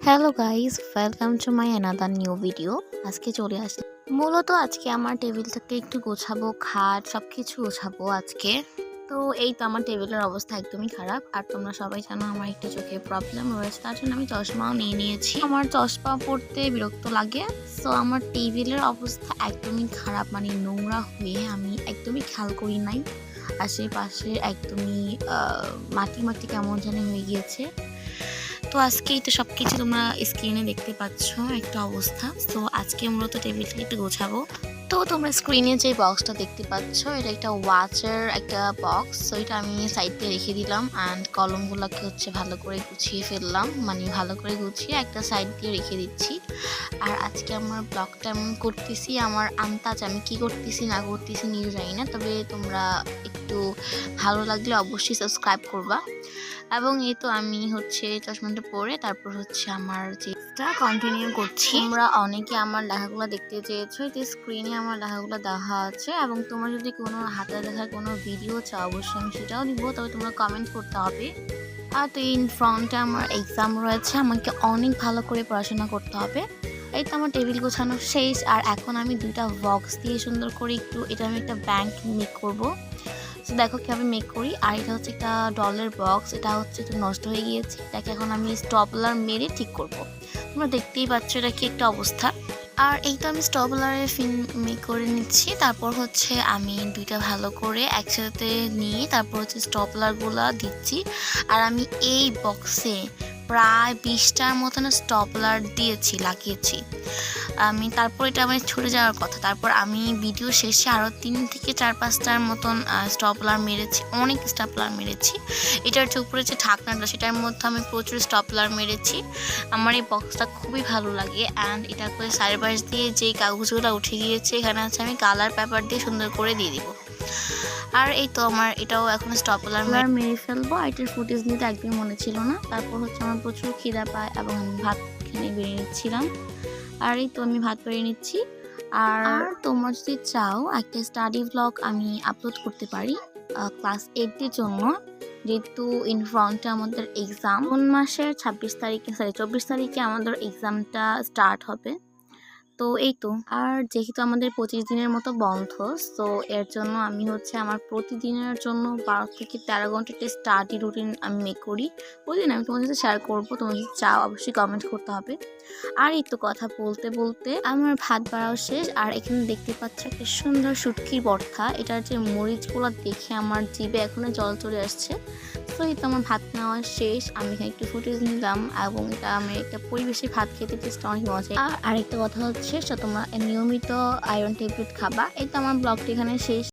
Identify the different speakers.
Speaker 1: Hello guys, welcome to my another new video. আজকে চলে আসি মূলত আজকে আমার টেবিলটাকে একটু গোছাবো, খাট সব কিছু গোছাবো আজকে। তো এই তো আমার টেবিলের অবস্থা একদমই খারাপ। আর তোমরা সবাই জানো আমার একটু চোখে প্রবলেম রয়েছে, তার জন্য আমি চশমাও নিয়ে নিয়েছি। আমার চশমা পড়তে বিরক্ত লাগে। সো আমার টেবিলের অবস্থা একদমই খারাপ, মানে নোংরা হয়ে আমি একদমই খেয়াল করি নাই। আশেপাশে একদমই মাটি মাটি কেমন জানি হয়ে গিয়েছে। তো আজকেই তো সব কিছু তোমরা স্ক্রিনে দেখতে পাচ্ছ একটা অবস্থা। তো আজকে মূলত টেবিলটাকে একটু গোছাবো। তো তোমরা স্ক্রিনে যে বক্সটা দেখতে পাচ্ছ, এটা একটা ওয়াচের একটা বক্স। তো এটা আমি সাইড দিয়ে রেখে দিলাম অ্যান্ড কলমগুলোকে ভালো করে গুছিয়ে ফেললাম, মানে ভালো করে গুছিয়ে একটা সাইড দিয়ে রেখে দিচ্ছি। আর আজকে আমার ব্লগটা এমন করতেছি, আমার আন্দাজ আমি কি করতেছি না করতেছি নিজে জানি না, তবে তোমরা একটু ভালো লাগলে অবশ্যই সাবস্ক্রাইব করবা। এবং এই তো আমি চশমাটা পরে তারপর আমার যেটা কন্টিনিউ করছি। তোমরা অনেকে আমার লেখাগুলো দেখতে চেয়েছো, তো স্ক্রিনে আমার লেখাগুলো দেখা আছে। এবং তোমরা যদি কোনো হাতে লেখা কোনো ভিডিও চাও অবশ্যই আমি সেটাও দিব, তবে তোমরা কমেন্ট করতে হবে। আর তো ইন ফ্রন্টে আমার এক্সাম রয়েছে, আমাকে অনেক ভালো করে পড়াশোনা করতে হবে। এই তো আমার টেবিল গোছানো শেষ। আর এখন আমি দুইটা বক্স দিয়ে সুন্দর করে এটা আমি একটা ব্যাংক মেক করবো। তো দেখো কীভাবে মেক করি। আর এটা একটা ডলের বক্স, এটা একটু নষ্ট হয়ে গিয়েছে, এটাকে এখন আমি স্টপলার মেরে ঠিক করব। তোমরা দেখতেই পাচ্ছ এটা কি একটা অবস্থা। আর এই তো আমি স্টপলারে ফিন মেক করে নিচ্ছি। তারপর আমি দুইটা ভালো করে একসাথে নিয়ে তারপর স্টপলারগুলো দিচ্ছি। আর আমি এই বক্সে প্রায় 20টার মতন স্টপলার লাগিয়েছি আমি। তারপর এটা আমার ছুটে যাওয়ার কথা। তারপর আমি ভিডিও শেষে আরও 3 থেকে 4-5টার মতন স্টপলার মেরেছি, অনেক স্টপলার মেরেছি। এটার যে উপরে যে ঢাকনাটা সেটার মধ্যে আমি প্রচুর স্টপলার মেরেছি। আমার এই বক্সটা খুবই ভালো লাগে। অ্যান্ড এটা করে চারপাশ দিয়ে যে কাগজগুলো উঠে গিয়েছে এখানে আমি কালার পেপার দিয়ে সুন্দর করে দিয়ে দিব। আর এই তো আমার এটাও এখন স্টপলার মেরে ফেলবো। আর এটার ফুটেজ নিতে একদমই মনে ছিল না। তারপর আমার প্রচুর খিদা পায় এবং আমি ভাত খেয়ে বেরিয়ে নিচ্ছিলাম। আর এই তো আমি ভাত বেরিয়ে নিচ্ছি। আর তোমরা যদি চাও একটা স্টাডি ব্লগ আমি আপলোড করতে পারি ক্লাস 8 জন্য, যেহেতু ইন ফ্রন্টে আমাদের এক্সাম মাসের 24 তারিখে আমাদের এক্সামটা স্টার্ট হবে। তো এই তো। আর যেহেতু আমাদের 25 দিনের মতো বন্ধ, তো এর জন্য আমি আমার প্রতিদিনের জন্য 12 থেকে 13 ঘন্টা একটা স্টাডি রুটিন আমি মেক করি। প্রতিদিন আমি তোমাদের সাথে শেয়ার করবো, তোমরা যদি চাও অবশ্যই কমেন্ট করতে হবে। আর এই তো কথা বলতে বলতে আমার ভাত বাড়াও শেষ। আর এখানে দেখতে পাচ্ছ একটা সুন্দর শুটকির ভর্তা। এটার যে মরিচগুলো দেখে আমার জিভে এখনো জল চলে আসছে। তো এই তো আমার ভাত নেওয়া শেষ। আমি এখানে একটু ফুটেজ নিলাম এবং এটা আমি একটা পরিবেশে ভাত খেতে টেস্টটা অনেক মজা। আর আরেকটা কথা তোমরা নিয়মিত আয়রন ট্যাবলেট খাবা। এই তো আমার ব্লগটি এখানে শেষ।